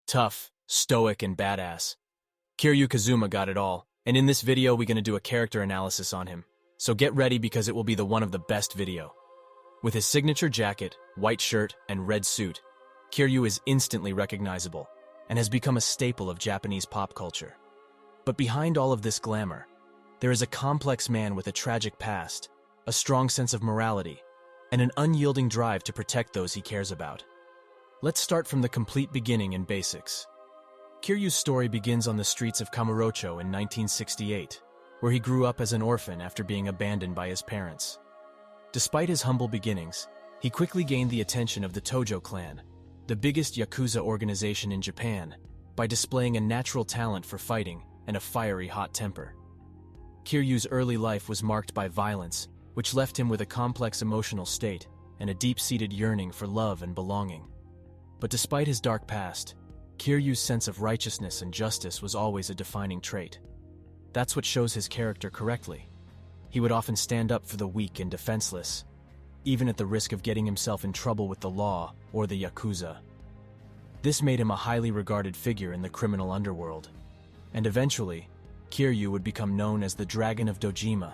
Tough, stoic, and badass. Kiryu Kazuma got it all, and in this video we're gonna do a character analysis on him. So get ready because it will be the one of the best video. With his signature jacket, white shirt, and red suit, Kiryu is instantly recognizable and has become a staple of Japanese pop culture. But behind all of this glamour, there is a complex man with a tragic past, a strong sense of morality, and an unyielding drive to protect those he cares about. Let's start from the complete beginning and basics. Kiryu's story begins on the streets of Kamurocho in 1968, where he grew up as an orphan after being abandoned by his parents. Despite his humble beginnings, he quickly gained the attention of the Tojo clan, the biggest Yakuza organization in Japan, by displaying a natural talent for fighting and a fiery hot temper. Kiryu's early life was marked by violence, which left him with a complex emotional state and a deep-seated yearning for love and belonging. But despite his dark past, Kiryu's sense of righteousness and justice was always a defining trait. That's what shows his character correctly. He would often stand up for the weak and defenseless, even at the risk of getting himself in trouble with the law or the Yakuza. This made him a highly regarded figure in the criminal underworld. And eventually, Kiryu would become known as the Dragon of Dojima,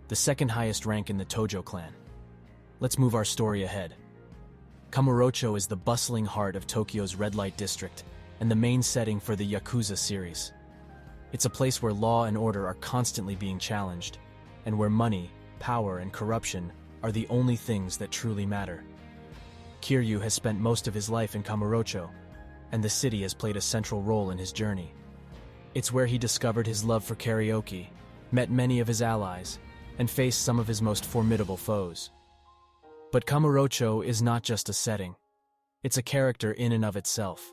the second highest rank in the Tojo clan. Let's move our story ahead. Kamurocho is the bustling heart of Tokyo's red light district and the main setting for the Yakuza series. It's a place where law and order are constantly being challenged, and where money, power, and corruption are the only things that truly matter. Kiryu has spent most of his life in Kamurocho, and the city has played a central role in his journey. It's where he discovered his love for karaoke, met many of his allies, and faced some of his most formidable foes. But Kamurocho is not just a setting. It's a character in and of itself,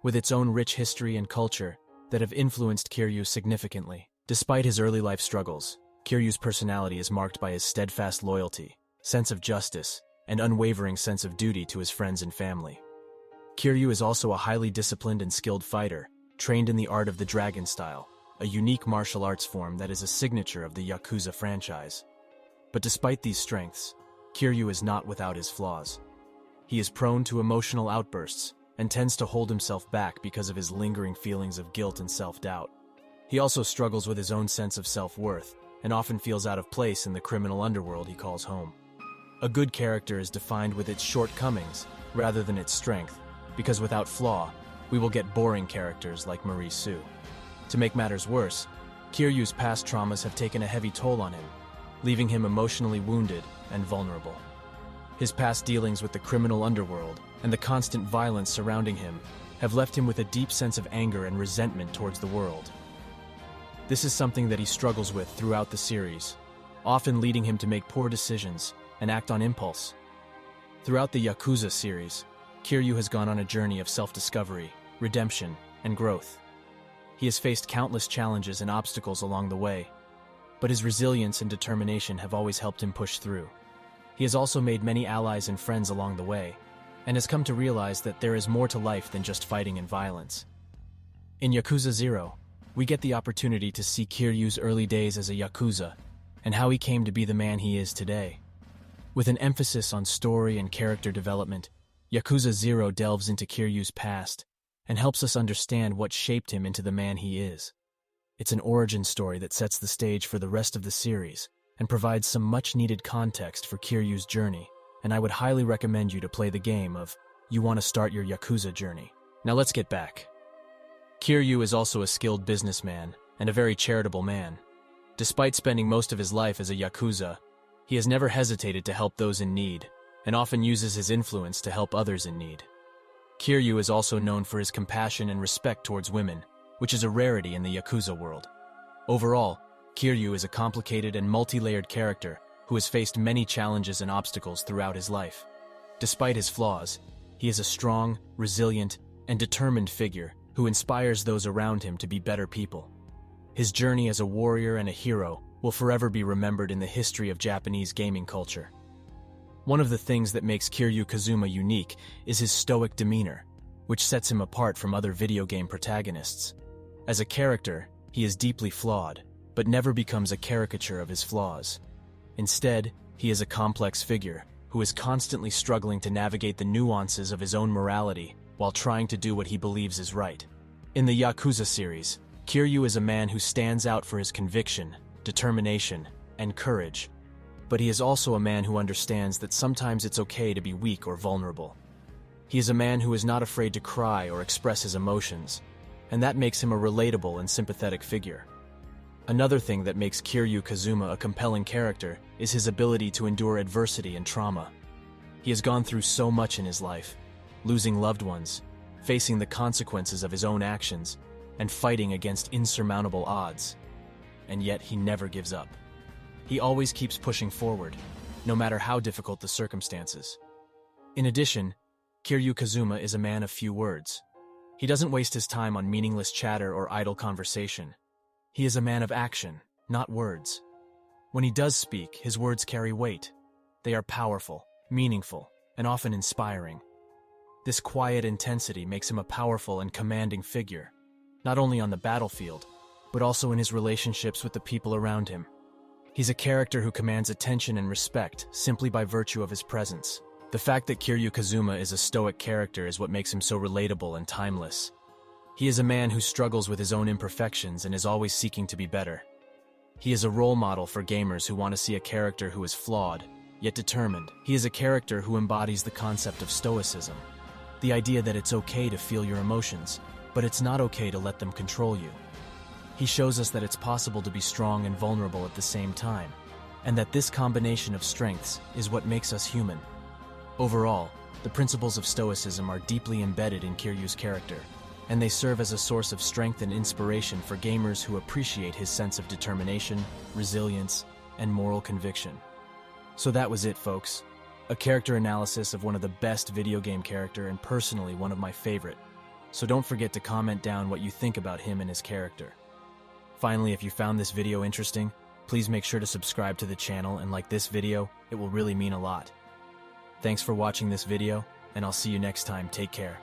with its own rich history and culture that have influenced Kiryu significantly. Despite his early life struggles, Kiryu's personality is marked by his steadfast loyalty, sense of justice, and unwavering sense of duty to his friends and family. Kiryu is also a highly disciplined and skilled fighter, trained in the art of the dragon style, a unique martial arts form that is a signature of the Yakuza franchise. But despite these strengths, Kiryu is not without his flaws. He is prone to emotional outbursts and tends to hold himself back because of his lingering feelings of guilt and self-doubt. He also struggles with his own sense of self-worth and often feels out of place in the criminal underworld he calls home. A good character is defined with its shortcomings rather than its strength, because without flaw, we will get boring characters like Marie Sue. To make matters worse, Kiryu's past traumas have taken a heavy toll on him, leaving him emotionally wounded and vulnerable. His past dealings with the criminal underworld and the constant violence surrounding him have left him with a deep sense of anger and resentment towards the world. This is something that he struggles with throughout the series, often leading him to make poor decisions and act on impulse. Throughout the Yakuza series, Kiryu has gone on a journey of self-discovery, redemption, and growth. He has faced countless challenges and obstacles along the way, but his resilience and determination have always helped him push through. He has also made many allies and friends along the way, and has come to realize that there is more to life than just fighting and violence. In Yakuza 0, we get the opportunity to see Kiryu's early days as a Yakuza, and how he came to be the man he is today. With an emphasis on story and character development, Yakuza 0 delves into Kiryu's past and helps us understand what shaped him into the man he is. It's an origin story that sets the stage for the rest of the series and provides some much-needed context for Kiryu's journey, and I would highly recommend you to play the game of You Want to Start Your Yakuza Journey. Now let's get back. Kiryu is also a skilled businessman and a very charitable man. Despite spending most of his life as a Yakuza, he has never hesitated to help those in need, and often uses his influence to help others in need. Kiryu is also known for his compassion and respect towards women, which is a rarity in the Yakuza world. Overall, Kiryu is a complicated and multi-layered character who has faced many challenges and obstacles throughout his life. Despite his flaws, he is a strong, resilient, and determined figure who inspires those around him to be better people. His journey as a warrior and a hero will forever be remembered in the history of Japanese gaming culture. One of the things that makes Kiryu Kazuma unique is his stoic demeanor, which sets him apart from other video game protagonists. As a character, he is deeply flawed, but never becomes a caricature of his flaws. Instead, he is a complex figure who is constantly struggling to navigate the nuances of his own morality while trying to do what he believes is right. In the Yakuza series, Kiryu is a man who stands out for his conviction, determination, and courage. But he is also a man who understands that sometimes it's okay to be weak or vulnerable. He is a man who is not afraid to cry or express his emotions, and that makes him a relatable and sympathetic figure. Another thing that makes Kiryu Kazuma a compelling character is his ability to endure adversity and trauma. He has gone through so much in his life, losing loved ones, facing the consequences of his own actions, and fighting against insurmountable odds. And yet he never gives up. He always keeps pushing forward, no matter how difficult the circumstances. In addition, Kiryu Kazuma is a man of few words. He doesn't waste his time on meaningless chatter or idle conversation. He is a man of action, not words. When he does speak, his words carry weight. They are powerful, meaningful, and often inspiring. This quiet intensity makes him a powerful and commanding figure, not only on the battlefield, but also in his relationships with the people around him. He's a character who commands attention and respect simply by virtue of his presence. The fact that Kiryu Kazuma is a stoic character is what makes him so relatable and timeless. He is a man who struggles with his own imperfections and is always seeking to be better. He is a role model for gamers who want to see a character who is flawed, yet determined. He is a character who embodies the concept of stoicism, the idea that it's okay to feel your emotions, but it's not okay to let them control you. He shows us that it's possible to be strong and vulnerable at the same time, and that this combination of strengths is what makes us human. Overall, the principles of stoicism are deeply embedded in Kiryu's character, and they serve as a source of strength and inspiration for gamers who appreciate his sense of determination, resilience, and moral conviction. So that was it, folks. A character analysis of one of the best video game character and personally one of my favorite. So don't forget to comment down what you think about him and his character. Finally, if you found this video interesting, please make sure to subscribe to the channel and like this video. It will really mean a lot. Thanks for watching this video, and I'll see you next time. Take care.